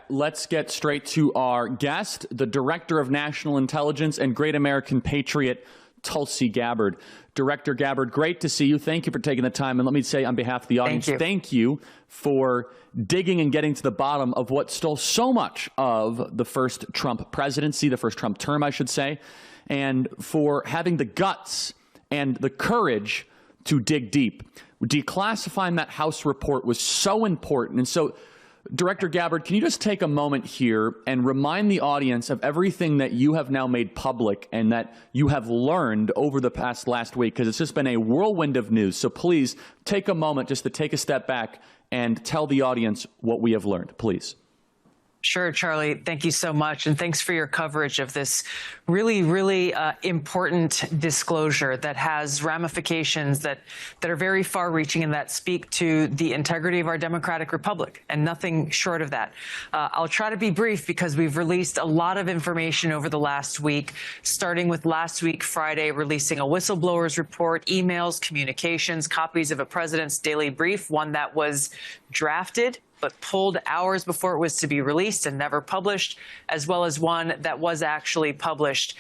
let's get straight to our guest, the Director of National Intelligence and Great American Patriot, Tulsi Gabbard. Director Gabbard, great to see you. Thank you for taking the time. And let me say on behalf of the audience, thank you for digging and getting to the bottom of what stole so much of the first Trump presidency, the first Trump term, I should say, and for having the guts and the courage to dig deep. Declassifying that House report was so important. And so, Director Gabbard, can you just take a moment here and remind the audience of everything that you have now made public and that you have learned over the last week? Because it's just been a whirlwind of news. So please take a moment just to take a step back and tell the audience what we have learned, please. Sure, Charlie. Thank you so much. And thanks for your coverage of this really important disclosure that has ramifications that are very far reaching and that speak to the integrity of our democratic republic and nothing short of that. I'll try to be brief because we've released a lot of information over the last week, starting with last week, Friday, releasing a whistleblower's report, emails, communications, copies of a president's daily brief, one that was drafted but pulled hours before it was to be released and never published, as well as one that was actually published.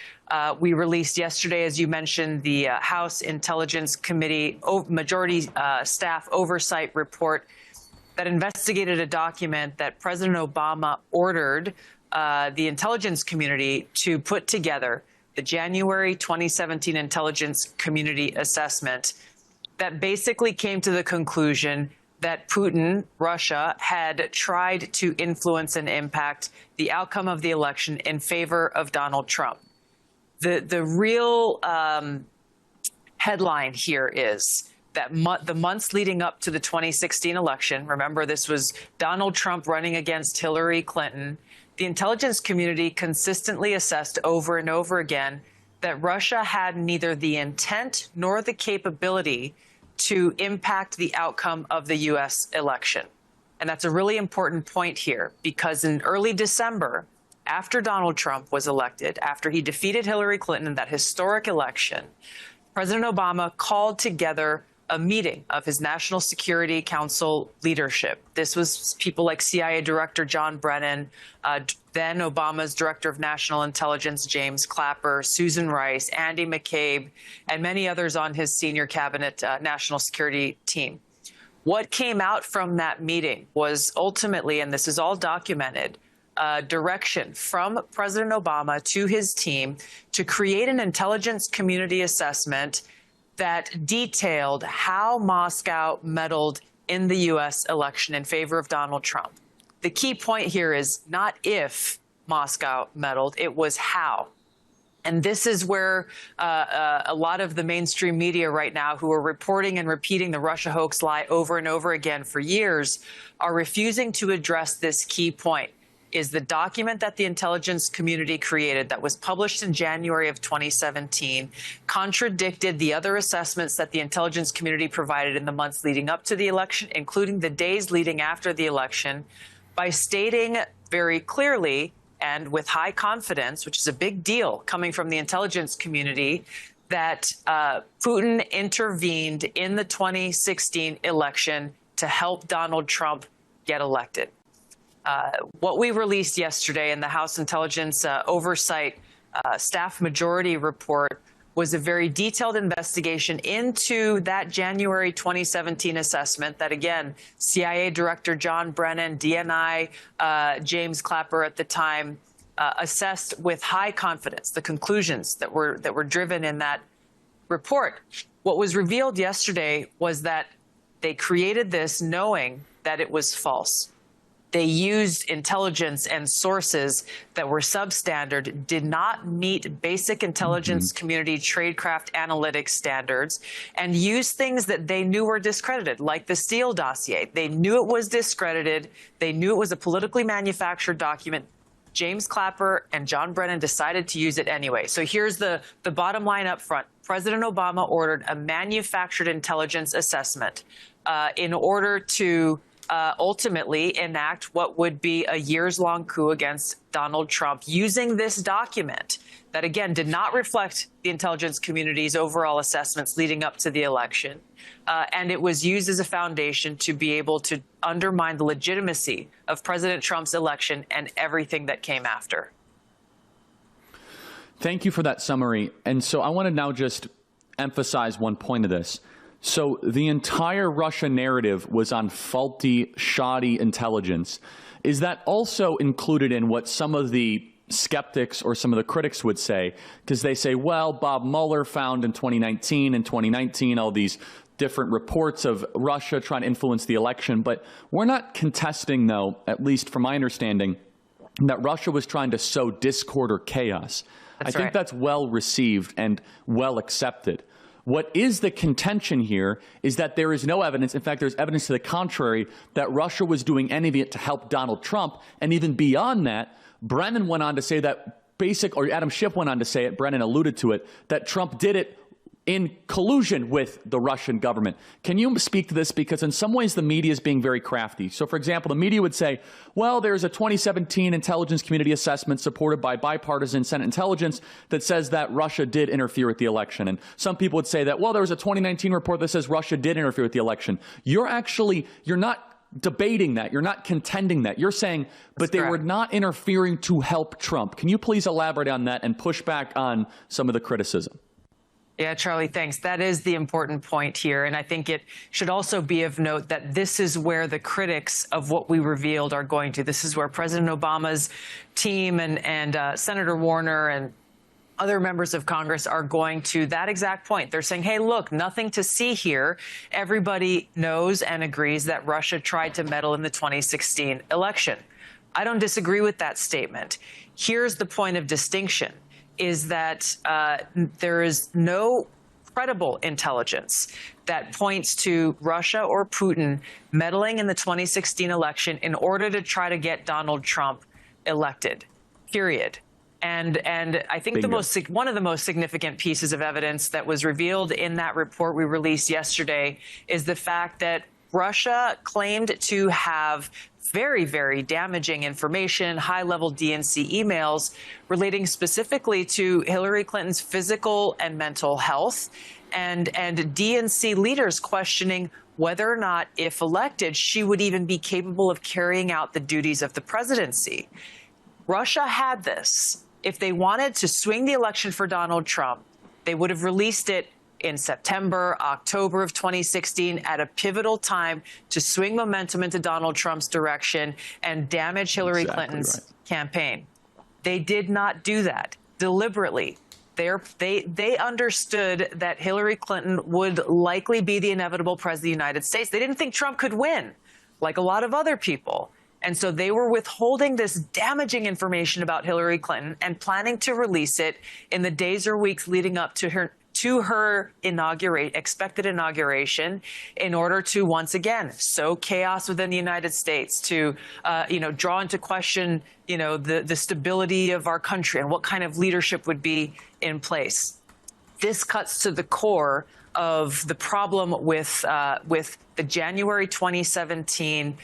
We released yesterday, as you mentioned, the House Intelligence Committee Majority Staff Oversight Report that investigated a document that President Obama ordered the intelligence community to put together, the January 2017 Intelligence Community Assessment, that basically came to the conclusion that Putin, Russia, had tried to influence and impact the outcome of the election in favor of Donald Trump. The real headline here is that the months leading up to the 2016 election, remember this was Donald Trump running against Hillary Clinton, the intelligence community consistently assessed over and over again that Russia had neither the intent nor the capability to impact the outcome of the U.S. election. And that's a really important point here, because in early December, after Donald Trump was elected, after he defeated Hillary Clinton in that historic election, President Obama called together a meeting of his National Security Council leadership. This was people like CIA Director John Brennan, then Obama's Director of National Intelligence, James Clapper, Susan Rice, Andy McCabe, and many others on his senior cabinet national security team. What came out from that meeting was ultimately, and this is all documented, direction from President Obama to his team to create an intelligence community assessment that detailed how Moscow meddled in the U.S. election in favor of Donald Trump. The key point here is not if Moscow meddled, it was how. And this is where a lot of the mainstream media right now who are reporting and repeating the Russia hoax lie over and over again for years are refusing to address this key point. Is the document that the intelligence community created that was published in January of 2017 contradicted the other assessments that the intelligence community provided in the months leading up to the election, including the days leading after the election, by stating very clearly and with high confidence, which is a big deal coming from the intelligence community, that Putin intervened in the 2016 election to help Donald Trump get elected. What we released yesterday in the House Intelligence Oversight Staff Majority Report was a very detailed investigation into that January 2017 assessment that, again, CIA Director John Brennan, DNI James Clapper at the time assessed with high confidence the conclusions that were driven in that report. What was revealed yesterday was that they created this knowing that it was false. They used intelligence and sources that were substandard, did not meet basic intelligence community tradecraft analytics standards, and used things that they knew were discredited, like the Steele dossier. They knew it was discredited. They knew it was a politically manufactured document. James Clapper and John Brennan decided to use it anyway. So here's the bottom line up front. President Obama ordered a manufactured intelligence assessment in order to ultimately enact what would be a years-long coup against Donald Trump using this document that, again, did not reflect the intelligence community's overall assessments leading up to the election. And it was used as a foundation to be able to undermine the legitimacy of President Trump's election and everything that came after. Thank you for that summary. And so I want to now just emphasize one point of this. So the entire Russia narrative was on faulty, shoddy intelligence. Is that also included in what some of the skeptics or some of the critics would say? Because they say, well, Bob Mueller found in 2019 all these different reports of Russia trying to influence the election. But we're not contesting, though, at least from my understanding, that Russia was trying to sow discord or chaos. I think that's well received and well accepted. What is the contention here is that there is no evidence. In fact, there's evidence to the contrary that Russia was doing any of it to help Donald Trump. And even beyond that, Brennan went on to say that Adam Schiff went on to say it, Brennan alluded to it, that Trump did it in collusion with the Russian government. Can you speak to this? Because in some ways, the media is being very crafty. So, for example, the media would say, well, there's a 2017 intelligence community assessment supported by bipartisan Senate intelligence that says that Russia did interfere with the election. And some people would say that, well, there was a 2019 report that says Russia did interfere with the election. You're not debating that. You're not contending that. You're saying, but they were not interfering to help Trump. Can you please elaborate on that and push back on some of the criticism? Yeah, Charlie, thanks. That is the important point here. And I think it should also be of note that this is where the critics of what we revealed are going to. This is where President Obama's team and Senator Warner and other members of Congress are going to that exact point. They're saying, hey, look, nothing to see here. Everybody knows and agrees that Russia tried to meddle in the 2016 election. I don't disagree with that statement. Here's the point of distinction. Is that there is no credible intelligence that points to Russia or Putin meddling in the 2016 election in order to try to get Donald Trump elected, period. And I think one of the most significant pieces of evidence that was revealed in that report we released yesterday is the fact that Russia claimed to have very, very damaging information, high-level DNC emails relating specifically to Hillary Clinton's physical and mental health, and DNC leaders questioning whether or not, if elected, she would even be capable of carrying out the duties of the presidency. Russia had this. If they wanted to swing the election for Donald Trump, they would have released it in September, October of 2016 at a pivotal time to swing momentum into Donald Trump's direction and damage Hillary Clinton's campaign. They did not do that deliberately. They understood that Hillary Clinton would likely be the inevitable president of the United States. They didn't think Trump could win, like a lot of other people. And so they were withholding this damaging information about Hillary Clinton and planning to release it in the days or weeks leading up to her expected inauguration in order to once again sow chaos within the United States, to draw into question the stability of our country and what kind of leadership would be in place. This cuts to the core of the problem with the January 2017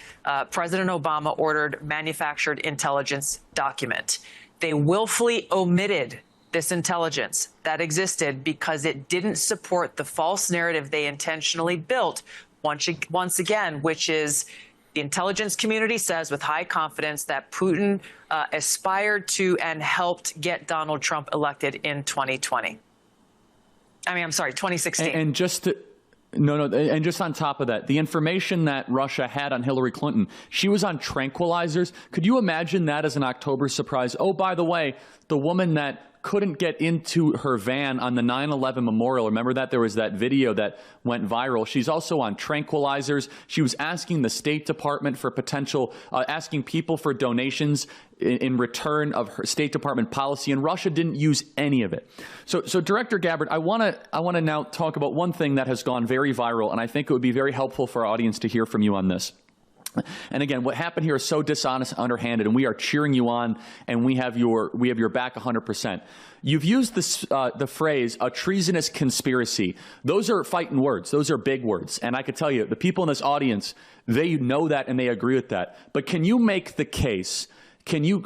President Obama ordered manufactured intelligence document. They willfully omitted this intelligence that existed because it didn't support the false narrative they intentionally built once again, which is the intelligence community says with high confidence that Putin aspired to and helped get Donald Trump elected in 2016. And just on top of that, the information that Russia had on Hillary Clinton, she was on tranquilizers. Could you imagine that as an October surprise? Oh, by the way, the woman that couldn't get into her van on the 9/11 memorial. Remember that? There was that video that went viral. She's also on tranquilizers. She was asking the State Department for asking people for donations in return of her State Department policy, and Russia didn't use any of it. So Director Gabbard, I want to now talk about one thing that has gone very viral, and I think it would be very helpful for our audience to hear from you on this. And again, what happened here is so dishonest and underhanded, and we are cheering you on, and we have your back 100%. You've used this, the phrase, a treasonous conspiracy. Those are fighting words. Those are big words. And I could tell you, the people in this audience, they know that and they agree with that. But can you make the case, can you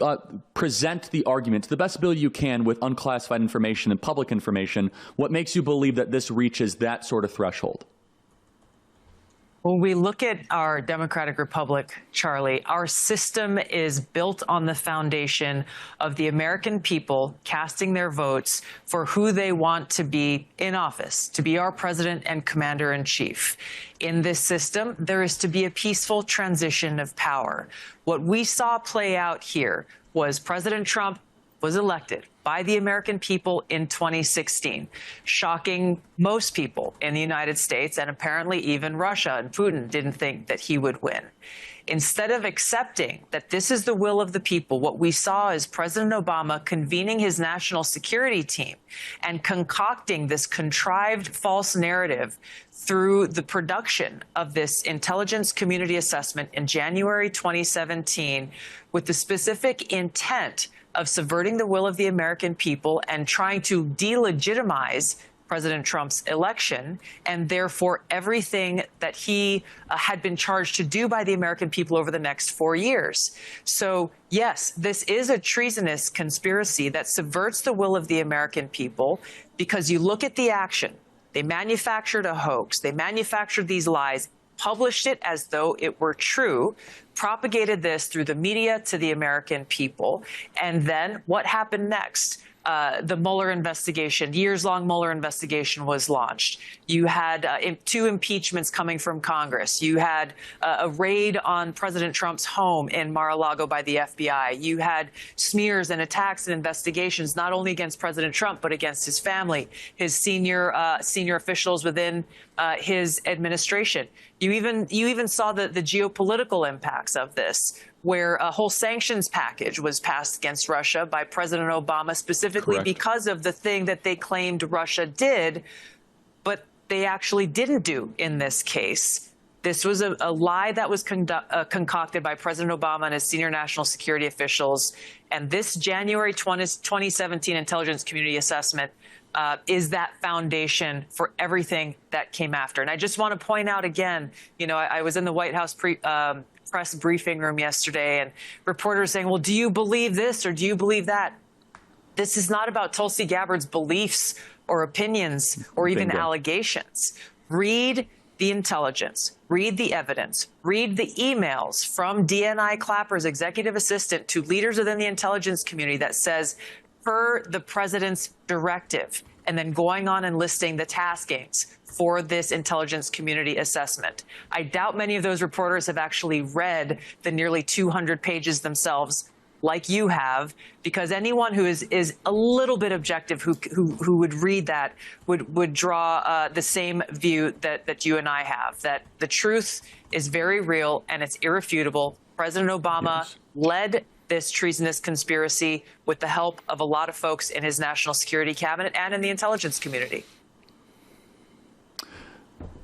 present the argument to the best ability you can with unclassified information and public information, what makes you believe that this reaches that sort of threshold? When we look at our democratic republic, Charlie, our system is built on the foundation of the American people casting their votes for who they want to be in office, to be our president and commander-in-chief. In this system, there is to be a peaceful transition of power. What we saw play out here was President Trump was elected by the American people in 2016, shocking most people in the United States, and apparently even Russia and Putin didn't think that he would win. Instead of accepting that this is the will of the people, what we saw is President Obama convening his national security team and concocting this contrived false narrative through the production of this intelligence community assessment in January 2017 with the specific intent of subverting the will of the American people and trying to delegitimize President Trump's election, and therefore everything that he had been charged to do by the American people over the next 4 years. So, yes, this is a treasonous conspiracy that subverts the will of the American people, because you look at the action. They manufactured a hoax. They manufactured these lies, published it as though it were true, propagated this through the media to the American people. And then what happened next? The Mueller investigation, years-long Mueller investigation was launched. You had 2 impeachments coming from Congress. You had a raid on President Trump's home in Mar-a-Lago by the FBI. You had smears and attacks and investigations not only against President Trump, but against his family, his senior officials within his administration. You even saw the geopolitical impacts of this, where a whole sanctions package was passed against Russia by President Obama, specifically Correct. because of the thing that they claimed Russia did, but they actually didn't do in this case. This was a lie that was concocted by President Obama and his senior national security officials. And this January 2017 intelligence community assessment is that foundation for everything that came after. And I just want to point out again, I was in the White House press briefing room yesterday, and reporters saying, well, do you believe this or do you believe that? This is not about Tulsi Gabbard's beliefs or opinions or even allegations. Read the intelligence, read the evidence, read the emails from DNI Clapper's executive assistant to leaders within the intelligence community that says, per the president's directive, and then going on and listing the taskings for this intelligence community assessment. I doubt many of those reporters have actually read the nearly 200 pages themselves, like you have, because anyone who is a little bit objective who would read that would draw the same view that you and I have, that the truth is very real and it's irrefutable. President Obama led this treasonous conspiracy with the help of a lot of folks in his national security cabinet and in the intelligence community.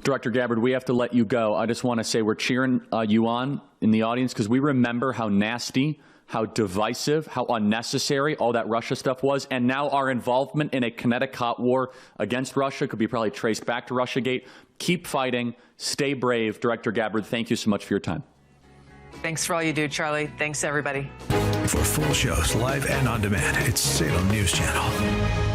Director Gabbard, we have to let you go. I just want to say we're cheering you on in the audience because we remember how nasty, how divisive, how unnecessary all that Russia stuff was. And now our involvement in a kinetic hot war against Russia could be probably traced back to Russiagate. Keep fighting. Stay brave. Director Gabbard, thank you so much for your time. Thanks for all you do, Charlie. Thanks, everybody. For full shows, live and on demand, it's Salem News Channel.